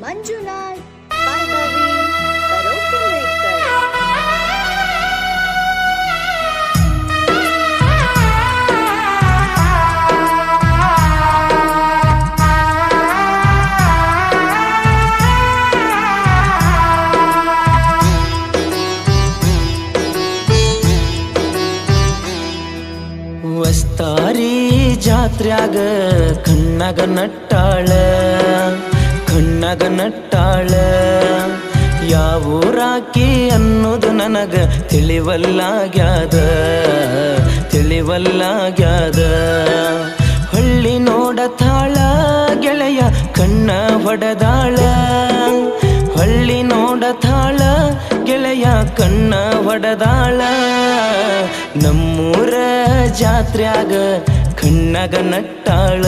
Manjunath Vaibhavi karaoke maker. ವಸ್ತಾರಿ ಜಾತ್ರ್ಯಾಗ ಕಣ್ಣಗ ನಟ್ಟಾಳ ಯಾವೂರಾಕಿ ಅನ್ನೋದು ನನಗ ತಿಳಿವಲ್ಲಾಗ್ಯಾದ ಹಳ್ಳಿ ನೋಡತಾಳ ಗೆಳೆಯ ಕಣ್ಣ ಹೊಡೆದಾಳ ಹಳ್ಳಿ ನೋಡತಾಳ ಗೆಳೆಯ ಕಣ್ಣ ಹೊಡೆದಾಳ ನಮ್ಮೂರ ಜಾತ್ರ್ಯಾಗ ಕಣ್ಣಗ ನಟ್ಟಾಳ